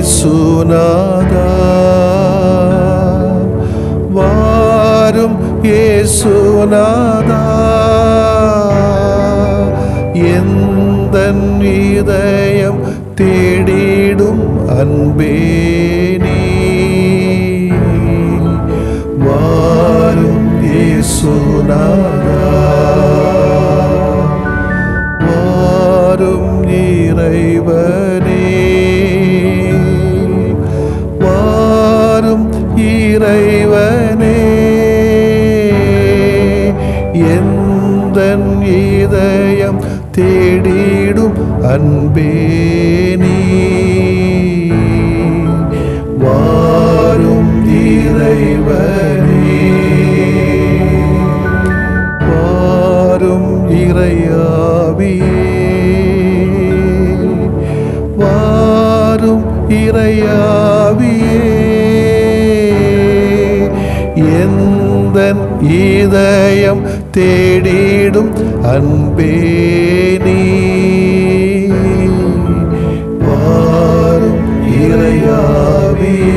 இயேசுநாதா வாரும் இயேசுநாதா எந்தன் இதயம் தேடிடும் அன்பே நீ வாரும் இயேசுநாதா வாரும் இறைவனே வாரும் இறைவனே எந்தன் இதயம் தேடிடும் அன்பே நீ வாரும் இறைவனே வாரும் இறையாவியே வாரும் இறையாவியே எந்தன் இதயம் தேடிடும் அன்பே நீ வாரும் இறையாவியே.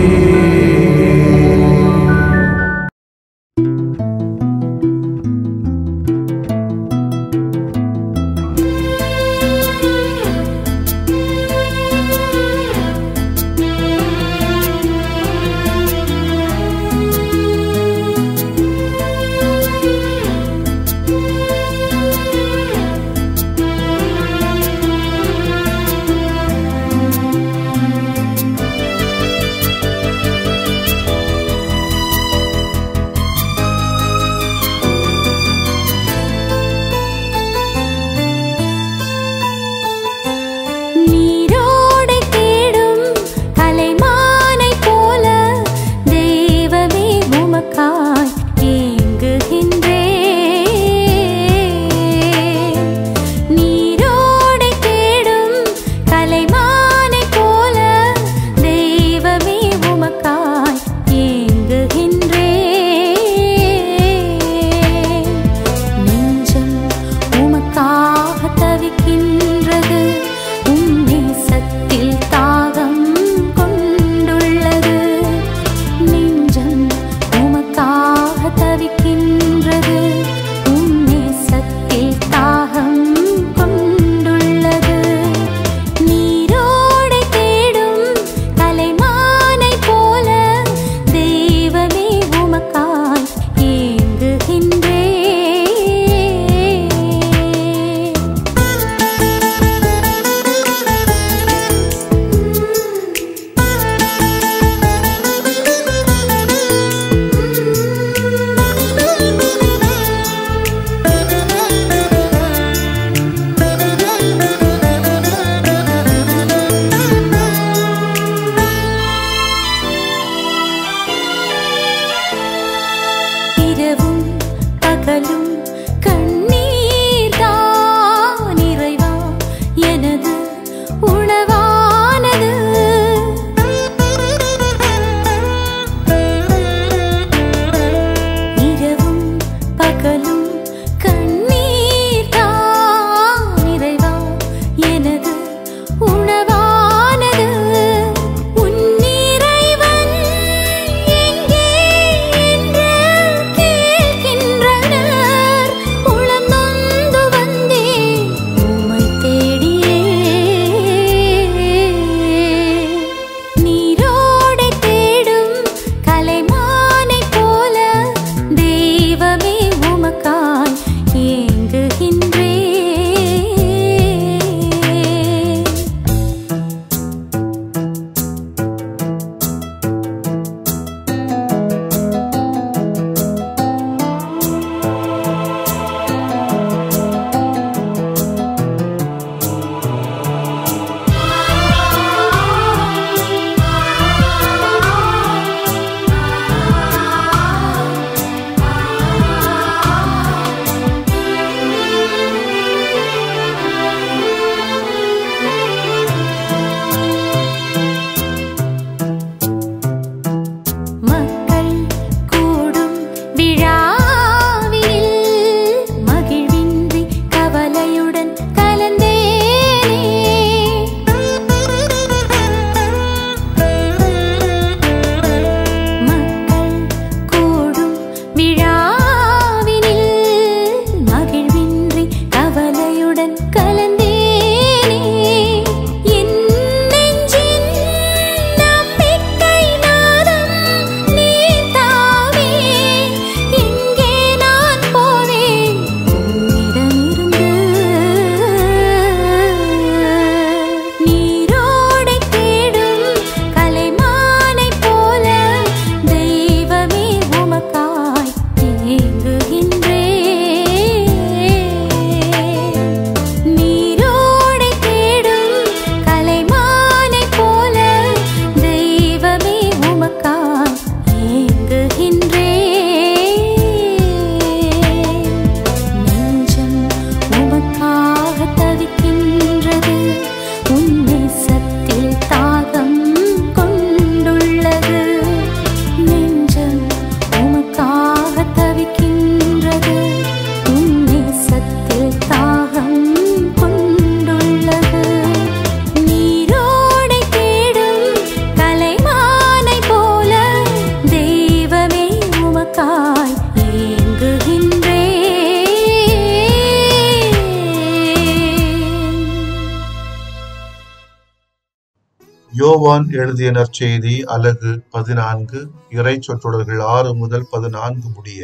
யோவான் எழுதிய நற்செய்தி அலகு 14 இறை சொற்றொடர்கள் 6 முதல் 14 முடிய.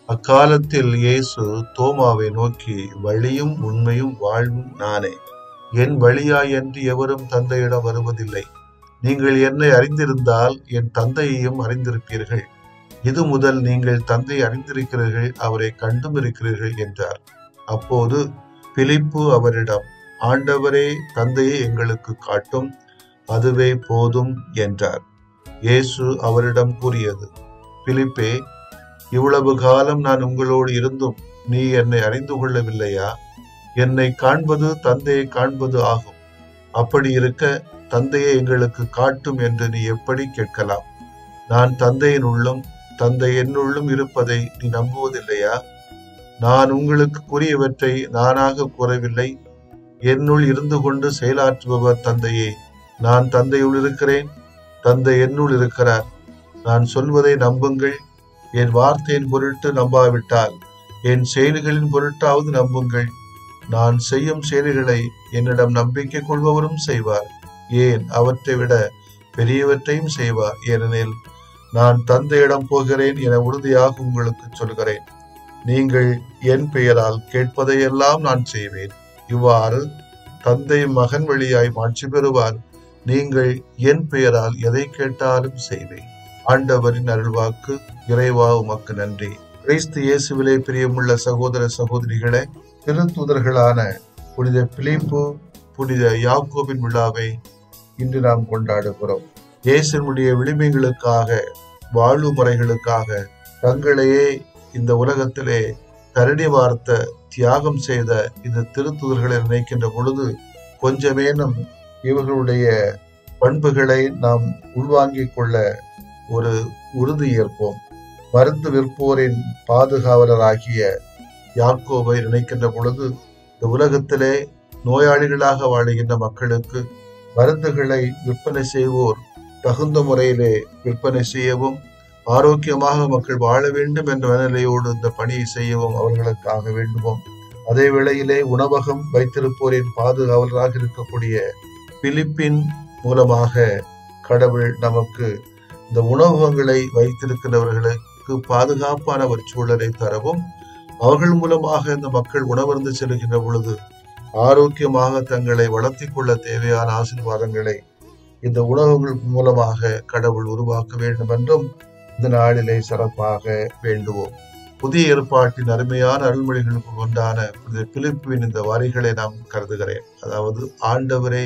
அக்காலத்தில் இயேசு தோமாவை நோக்கி, வழியும் உண்மையும் வாழ்வும் நானே. என் வழியாயன்றி எவரும் தந்தையிடம் வருவதில்லை. நீங்கள் என்னை அறிந்திருந்தால் என் தந்தையையும் அறிந்திருப்பீர்கள். இது முதல் நீங்கள் தந்தை அறிந்திருக்கிறீர்கள், அவரை கண்டும் இருக்கிறீர்கள் என்றார். அப்போது பிலிப்பு அவரிடம், ஆண்டவரே, தந்தையை எங்களுக்கு காட்டும், அதுவே போதும் என்றார். இயேசு அவரிடம் கூறியது, பிலிப்பே, இவ்வளவு காலம் நான் உங்களோடு இருந்தும் நீ என்னை அறிந்து கொள்ளவில்லையா? என்னை காண்பது தந்தையை காண்பது ஆகும். அப்படி இருக்க தந்தையை எங்களுக்கு காட்டும் என்று நீ எப்படி கேட்கலாம்? நான் தந்தையின் உள்ளும் தந்தை என்னுள்ளும் இருப்பதை நீ நம்புவதில்லையா? நான் உங்களுக்கு கூறியவற்றை நானாக கூறவில்லை. என்னுள் இருந்து கொண்டு செயலாற்றுபவர் தந்தையே. நான் தந்தையுள் இருக்கிறேன், தந்தை என்னுள் இருக்கிறார். நான் சொல்வதை நம்புங்கள். என் வார்த்தையின் பொருட்டு நம்பாவிட்டால் என் செயல்களின் பொருட்டாவது நம்புங்கள். நான் செய்யும் செயல்களை என்னிடம் நம்பிக்கை கொள்பவரும் செய்வார். ஏன், அவற்றை விட பெரியவற்றையும் செய்வார். ஏனெனில் நான் தந்தையிடம் போகிறேன் என உறுதியாக உங்களுக்கு சொல்கிறேன். நீங்கள் என் பெயரால் கேட்பதையெல்லாம் நான் செய்வேன். இவ்வாறு தந்தை மகன் வழியாய் மாட்சி பெறுவார். நீங்கள் என் பெயரால் எதை கேட்டாலும் செய்வேன். ஆண்டவரின் அருள்வாக்கு. இறைவா, உமக்கு நன்றி. கிறிஸ்து இயேசுவிலே பிரியமுள்ள சகோதர சகோதரிகளே, திருத்தூதர்களான புனித பிலிப்பு, புனித யாக்கோபின் விழாவை இன்று நாம் கொண்டாடுகிறோம். இயேசுனுடைய விளிம்புகளுக்காக, வாழ்வு முறைகளுக்காக தங்களையே இந்த உலகத்திலே தரணி வார்த்த தியாகம் செய்த இந்த திருத்தூதர்களை நினைக்கின்ற பொழுது கொஞ்சமேனும் இவர்களுடைய பண்புகளை நாம் உள்வாங்கிக் கொள்ள ஒரு உறுதி ஏற்போம். மருந்து விற்போரின் பாதுகாவலராகிய யாக்கோபை நினைக்கின்ற பொழுது இந்த உலகத்திலே நோயாளிகளாக வாழுகின்ற மக்களுக்கு மருந்துகளை விற்பனை செய்வோர் தகுந்த முறையிலே விற்பனை செய்யவும், ஆரோக்கியமாக மக்கள் வாழ வேண்டும் என்ற மனநிலையோடு இந்த பணியை செய்யவும் அவர்களுக்காக வேண்டுவோம். அதே வேளையிலே உணவகம் வைத்திருப்போரின் பாதுகாவலராக இருக்கக்கூடிய பிலிப்பின் மூலமாக கடவுள் நமக்கு இந்த உணவகங்களை வைத்திருக்கிறவர்களுக்கு பாதுகாப்பான ஒரு சூழலை தரவும், அவர்கள் மூலமாக இந்த மக்கள் உணவருந்து செல்கின்ற பொழுது ஆரோக்கியமாக தங்களை வளர்த்தி கொள்ள தேவையான ஆசீர்வாதங்களை இந்த உணவுகள் மூலமாக கடவுள் உருவாக்க வேண்டும் என்றும் இந்த நாளிலே சிறப்பாக வேண்டுவோம். புதிய ஏற்பாட்டின் அருமையான அருள்மொழிகளுக்கு ஒன்றான பிலிப்புவின் இந்த வரிகளை நாம் கருதுகிறேன். அதாவது, ஆண்டவரே,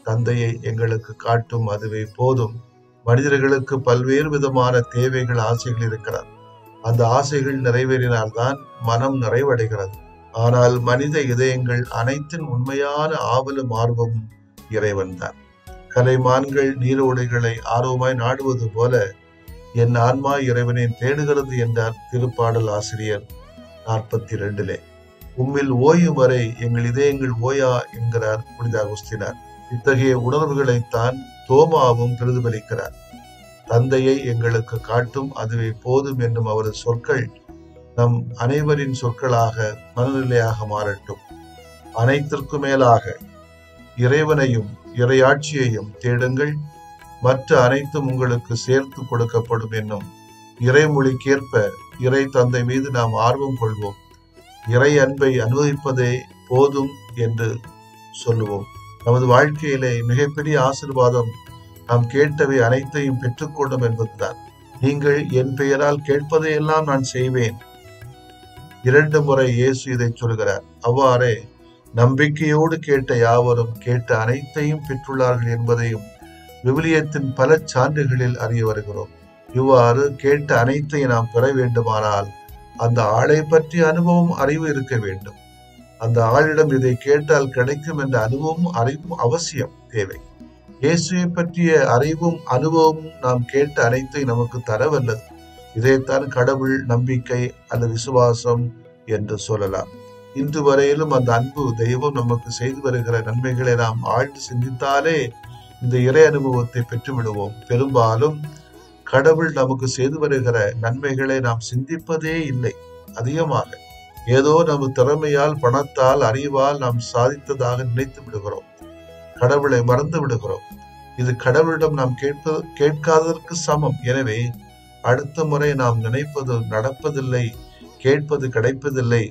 தந்தையை எங்களுக்கு காட்டும், அதுவே போதும். மனிதர்களுக்கு பல்வேறு விதமான தேவைகள், ஆசைகள் இருக்கிறது. அந்த ஆசைகள் நிறைவேறினால்தான் மனம் நிறைவடைகிறது. ஆனால் மனித இதயங்கள் அனைத்தின் உண்மையான ஆவலும் ஆர்வமும் இறைவன்தான். கலைமான்கள் நீரோடைகளை ஆர்வமாய் நாடுவது போல என் ஆன்மா இறைவனை தேடுகிறது என்றார் திருப்பாடல் ஆசிரியர் 42. உம்மில் ஓயும் வரை எங்கள் இதயங்கள் ஓயா என்கிறார் புனித அகுஸ்தினார். இத்தகைய உணர்வுகளைத்தான் தோமாவும் பிரதிபலிக்கிறார். தந்தையை எங்களுக்கு காட்டும், அதுவே போதும் என்னும் அவரது சொற்கள் நம் அனைவரின் சொற்களாக, மனநிலையாக மாறட்டும். அனைத்திற்கும் மேலாக இறைவனையும் இறையாட்சியையும் தேடுங்கள், மற்ற அனைத்தும் உங்களுக்கு சேர்த்து கொடுக்கப்படும் என்னும் இறைமொழிக்கேற்ப இறை தந்தை மீது நாம் ஆர்வம் கொள்வோம். இறை அன்பை அனுபவிப்பதே போதும் என்று சொல்லுவோம். நமது வாழ்க்கையிலே மிகப்பெரிய ஆசீர்வாதம் நாம் கேட்டவை அனைத்தையும் பெற்றுக்கொள்ளும் என்பதுதான். நீங்கள் என் பெயரால் கேட்பதையெல்லாம் நான் செய்வேன். 2 முறை இயேசு இதை சொல்கிறார். அவ்வாறே நம்பிக்கையோடு கேட்ட யாவரும் கேட்ட அனைத்தையும் பெற்றுள்ளார்கள் என்பதையும் விவிலியத்தின் பல சான்றுகளில் அறிய வருகிறோம். இவ்வாறு கேட்ட அனைத்தையும் நாம் பெற வேண்டுமானால் அந்த ஆளை பற்றிய அனுபவம், அறிவு இருக்க வேண்டும். அந்த ஆளிடம் இதை கேட்டால் கிடைக்கும் என்ற அனுபவமும் அறிவும் அவசியம் தேவை. இயேசுவை பற்றிய அறிவும் அனுபவமும் நாம் கேட்ட அனைத்தையும் நமக்கு தரவல்லது. இதைத்தான் கடவுள் நம்பிக்கை அல்லது விசுவாசம் என்று சொல்லலாம். இன்று வரையிலும் அந்த அன்பு தெய்வம் நமக்கு செய்து வருகிற நன்மைகளை நாம் ஆழ்ந்து சிந்தித்தாலே இந்த இறை அனுபவத்தை பெற்றுவிடுவோம். பெரும்பாலும் கடவுள் நமக்கு செய்து வருகிற நன்மைகளை நாம் சிந்திப்பதே இல்லை. அதிகமாக ஏதோ நமது திறமையால், பணத்தால், அறிவால் நாம் சாதித்ததாக நினைத்து விடுகிறோம். கடவுளை மறந்து விடுகிறோம். இது கடவுளிடம் நாம் கேட்காததற்கு சமம். எனவே அடுத்த முறை நாம் நினைப்பது நடப்பதில்லை, கேட்பது கிடைப்பதில்லை.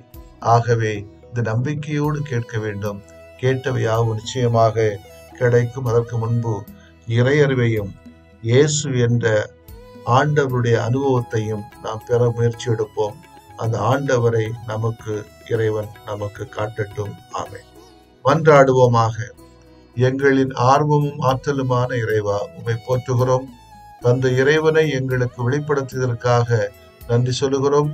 ஆகவே இந்த நம்பிக்கையோடு கேட்க வேண்டும். கேட்டவை யாவும் நிச்சயமாக கிடைக்கும். அதற்கு முன்பு இறையறிவையும் இயேசு என்ற ஆண்டவருடைய அனுபவத்தையும் நாம் பெற முயற்சி எடுப்போம். அந்த ஆண்டவரை நமக்கு இறைவன் நமக்கு காட்டட்டும். ஆமென். மன்றாடுவோமாக. எங்களின் ஆர்வமும் ஆற்றலுமான இறைவா, உம்மை போற்றுகிறோம். தந்த இறைவனை எங்களுக்கு வெளிப்படுத்தியதற்காக நன்றி சொல்லுகிறோம்.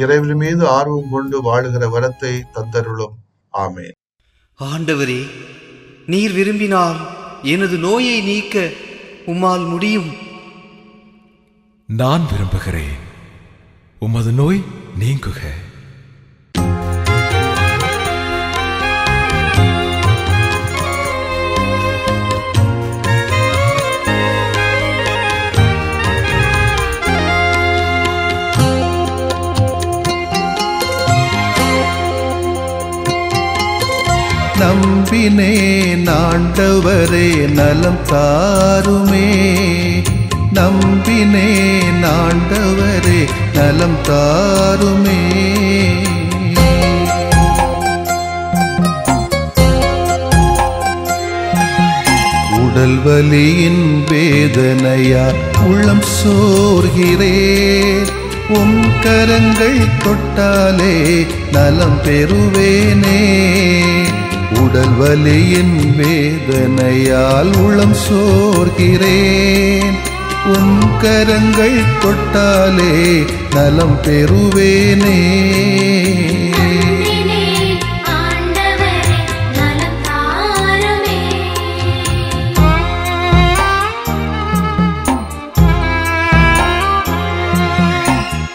இறைவன் மீது ஆர்வம் கொண்டு வாழுகிற வரத்தை தந்தருளும். ஆமென். ஆண்டவரே, நீர் விரும்பினால் எனது நோயை நீக்க உம்மால் முடியும். நான் விரும்புகிறேன், உமது நோய் நீங்குக. நம்பினேன் ஆண்டவரே நலம் தாருமே, நம்பினேன் ஆண்டவரே நலம் தாருமே. உடல் வலியின் வேதனையா உள்ளம் சோர்கிறேன், உம் கரங்கள் தொட்டாலே நலம் பெறுவேனே. உடல் வலியின் வேதனையால் உளம் சோர்கிறேன், உம் கரங்கள் தொட்டாலே நலம் பெறுவேனே.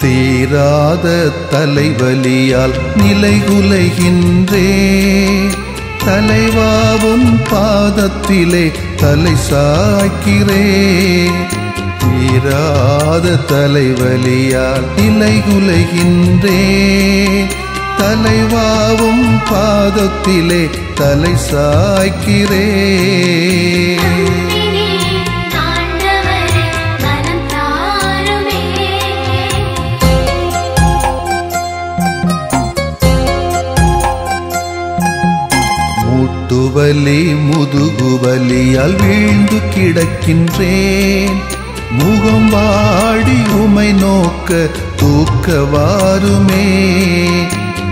தீராத தலைவலியால் நிலைகுலைகின்றேன், தலைவாவும் பாதத்திலே தலை சாய்க்கிறேன். தீராத தலைவலியால் நிலைகுலைகின்றேன், தலைவாவும் பாதத்திலே தலை சாய்க்கிறேன். முட்டுவலி முதுகுவலியால் வீழ்ந்து கிடக்கின்றேன், முகம் வாடி உமை நோக்க தூக்கவாருமே.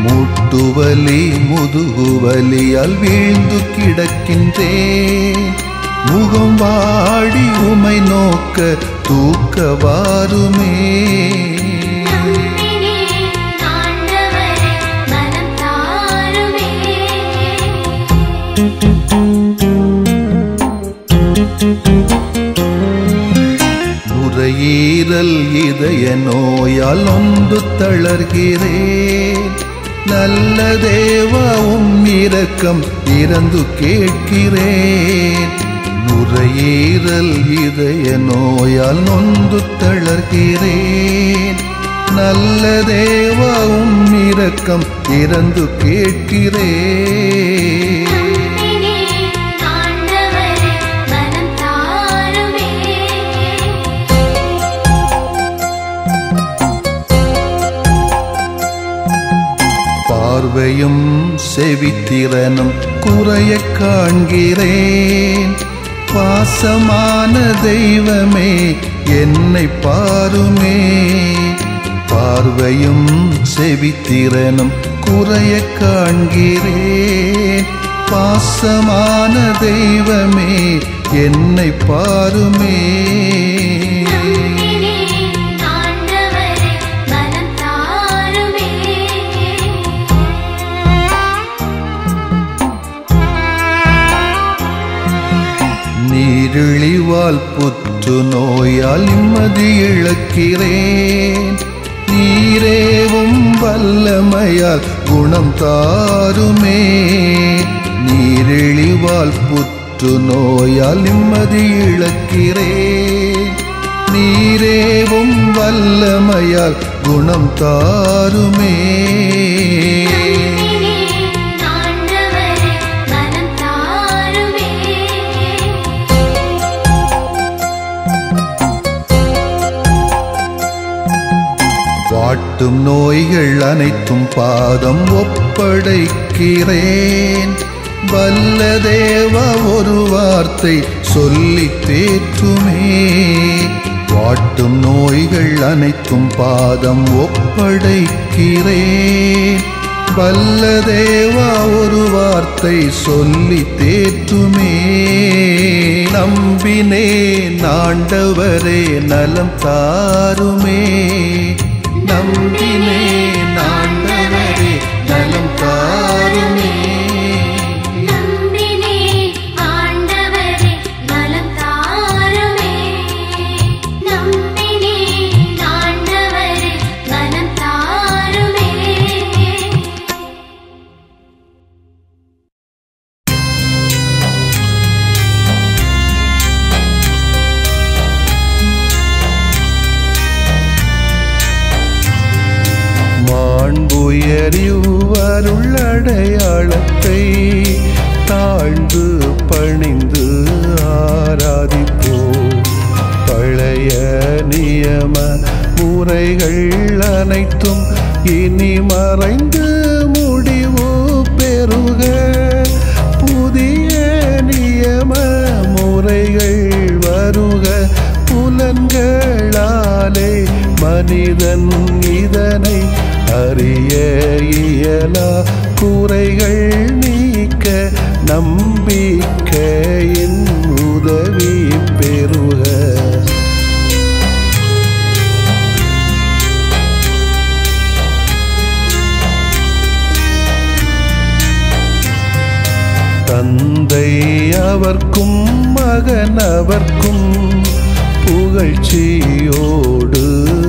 முட்டுவலி முதுகுவலியால் வீழ்ந்து கிடக்கின்றேன், முகம் வாடி உமை நோக்க தூக்கவாருமே. நுரையீரல் இதய நோயால் நொந்து தளர்கிறேன், நல்ல தேவா உம் இரக்கம் இறந்து கேட்கிறேன். நுரையீரல் இதய நோயால் நொந்து தளர்கிறேன், நல்ல தேவா உம் இரக்கம் இறந்து கேட்கிறேன். பார்வையும் செவித்திறனும் குறைய காண்கிறேன், பாசமான தெய்வமே என்னை பாருமே. பார்வையும் செவித்திறனும் குறைய காண்கிறேன், பாசமான தெய்வமே என்னை பாருமே. நீரிழிவால் புற்று நோயால் நிம்மதி இழக்கிறேன், நீரேவும் வல்லமையால் குணம் தாருமே. நீரிழிவால் புற்று நோயால் நிம்மதி இழக்கிறேன், நீரேவும் வல்லமையால் குணம் தாருமே. வாட்டும் நோய்கள் அனைத்தும் பாதம் ஒப்படைக்கிறேன். வல்ல தேவா ஒரு வார்த்தை சொல்லி தேற்றுமே. வாட்டும் நோய்கள் அனைத்தும் பாதம் ஒப்படைக்கிறேன். வல்ல தேவா ஒரு வார்த்தை சொல்லி தேற்றுமே. நம்பினேன் ஆண்டவரே நலம் தாருமே. நம்பினேன் ஆண்டவரே நலம் தாருமே. அருளடையாளத்தை தாழ்ந்து பணிந்து ஆராதிப்போ. பழைய நியம முறைகள் அனைத்தும் இனி மறைந்து முடிவு பெறுக. புதிய நியம முறைகள் வருக. புலன்களாலே மனிதன் இதனை அறிய இயலா. குறைகள் நீக்க நம்பிக்கையின் உதவி பெறுக. தந்தை அவர்க்கும் மகன் அவர்க்கும் புகழ்ச்சியோடு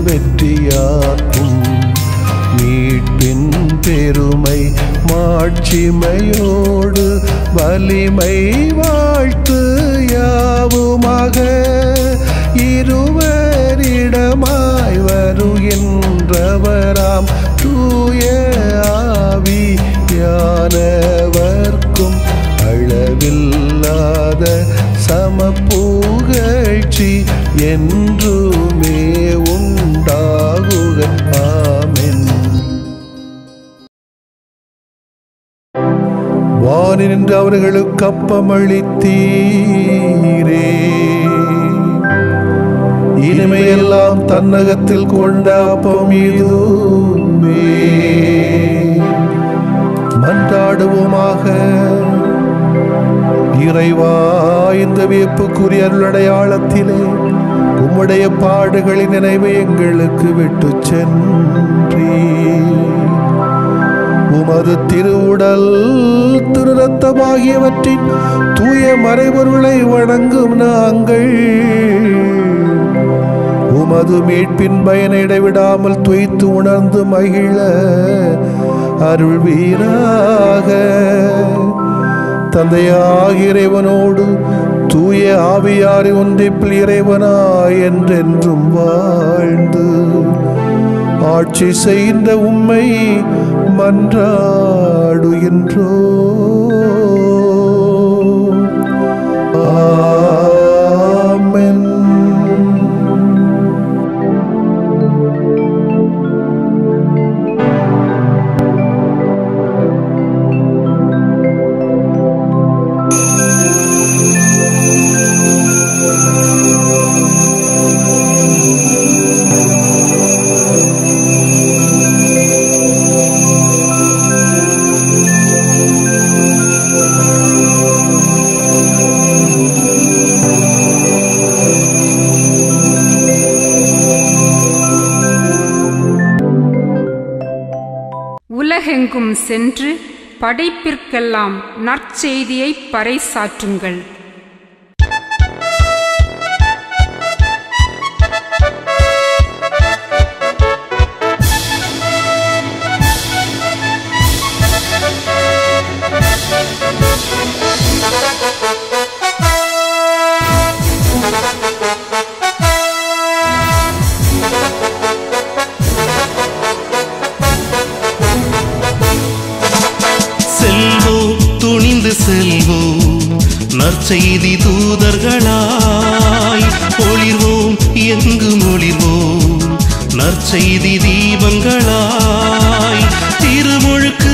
வெற்றியாக்கும். மீட்பின் பெருமை மாட்சிமையோடு வலிமை வாழ்த்து யாவுமாக. இருவரிடமாய் வருகின்றவராம் தூய ஆவியானவர்க்கும் அளவில்லாத சமப்புகழ்ச்சி என்றுமே உண்டாகுக. ஆமென். வானில் நின்று அவர்களுக்கு அப்பமளித்தீரே. இனிமையெல்லாம் தன்னகத்தில் கொண்ட அப்பம் இதுவே. மன்றாடுவோமாக. இறைவா, இந்த வியப்புக்குரிய அருளடையாளத்திலே உம்முடைய பாடுகளின் நினைவை எங்களுக்கு விட்டு சென்றீ. உமது திருவுடல் திரு ரத்தமாகியவற்றின் தூய மறைபொருளை வணங்கும் நாங்கள் உமது மீட்பின் பயனை இடைவிடாமல் துய்த்து உணர்ந்து மகிழ அருள்வீராக. தந்தையாகிய இறைவனோடு தூய ஆவியாரை ஒன்றிப்பில் இறைவனாய் என்றென்றும் வாழ்ந்து ஆட்சி செய்கின்ற உம்மை மன்றாடுகின்றோ. ஆமென். உலகெங்கும் சென்று படைப்பிற்கெல்லாம் நற்செய்தியை பறைசாற்றுங்கள். நற்செய்தி தூதர்களாய் ஒளிர்வோம், எங்கும் ஒளிர்வோம். நற்செய்தி தீபங்களாய் திருமுழுக்கு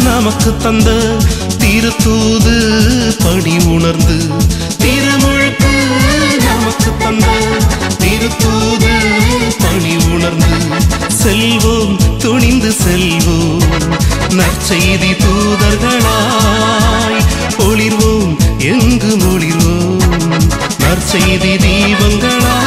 நமக்கு தந்த திருத்தூது பணி உணர்ந்து திருமுழுக்கு நமக்கு தந்த திருத்தூது பணி உணர்ந்து செல்வோம் துணிந்து செல்வோம் நற்செய்தி தூதர்களாய் ஒளிர்வோம் எங்கு ஒளிர்வோம் நற்செய்தி தீபங்களா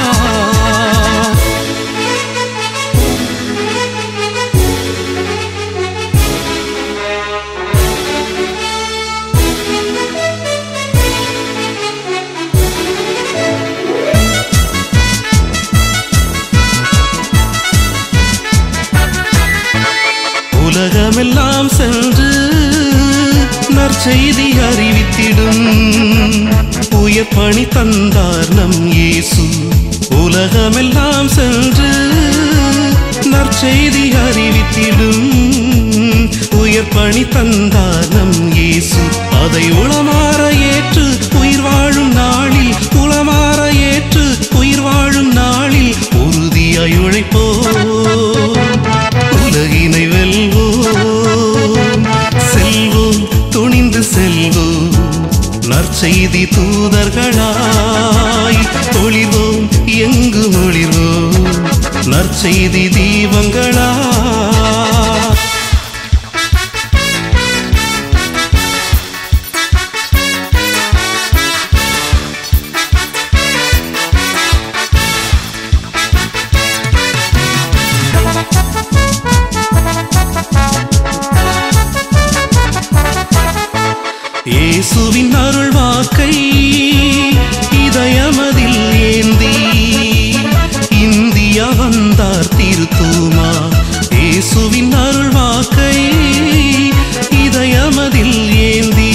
உலகமெல்லாம் சென்று நற்செய்தி அறிவித்திடும் உயர் பணி தந்தார் நம் இயேசு. உலகமெல்லாம் சென்று நற்செய்தி அறிவித்திடும் உயர் பணி தந்தார் நம் இயேசு. அதை உளமாற ஏற்று உயிர் வாழும் நாளில் உளமாற ஏற்று உயிர் வாழும் நாளில் உறுதியாய் உழைப்போம் உலகினை வெல்வோம் செல்வோம் துணிந்து செல்வோம் நற்செய்தி தூதர்களாய் ஒளிர்வோம் எங்கு ஒளிர்வோம் நற்செய்தி தீபங்களா. இயேசுவின் அருள் வாக்கை இதயமதில் ஏந்தி இந்தியா வந்தார் திருத்தூமா. இயேசுவின் அருள் வாக்கை இதயமதில் ஏந்தி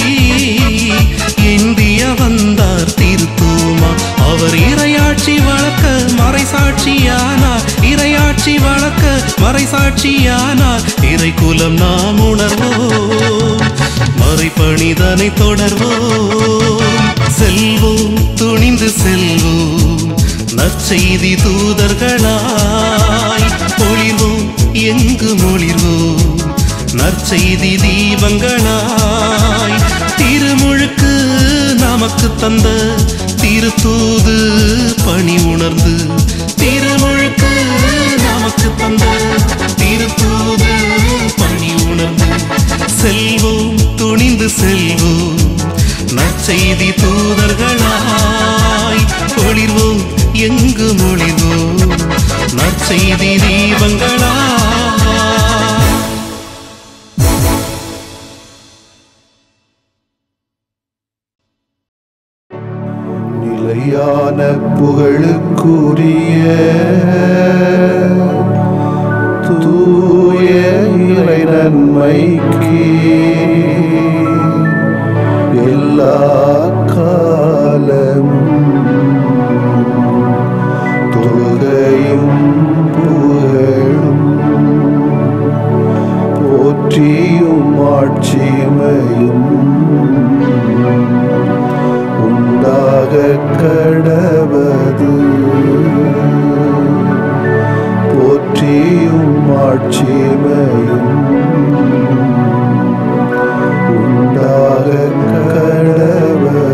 இந்தியா வந்தார் திருத்தூமா. அவர் இறையாட்சி வளர்க்க மறைசாட்சியானார் இறையாட்சி வளர்க்க மறைசாட்சியானார். இறைக்குலம் நாம் உணர்வோம் மறைபணிதனை தொடர்வோம் செல்வோம் துணிந்து செல்வோம் நற்செய்தி தூதர்களாய் ஒளிர்வோம் எங்கு ஒளிர்வோம் நற்செய்தி தீபங்களாய். திருமுழுக்கு நமக்கு தந்த திருத்தூது பணி உணர்ந்து திருமுழுக்கு நமக்கு தந்த திருத்தூது பணி உணர்ந்து செல்வோம் துணிந்து செல்வோம் நற்செய்தி தூதர்களாய் ஒளிர்வோம் எங்கு ஒளிர்வோம் நற்செய்தி தீபங்களா. நிலையான புகழுக்குரிய தூய இறை நன்மைக்கு எல்லா காலம் தொழுகையும் புகழும் போற்றியும் ஆட்சிமையும் உண்டாக கடவது போற்றியும் ஆட்சிமையும் உண்டாக கடவது.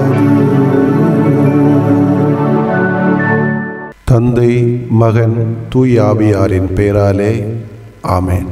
தந்தை மகன் தூய ஆவியாரின் பெயராலே ஆமென்.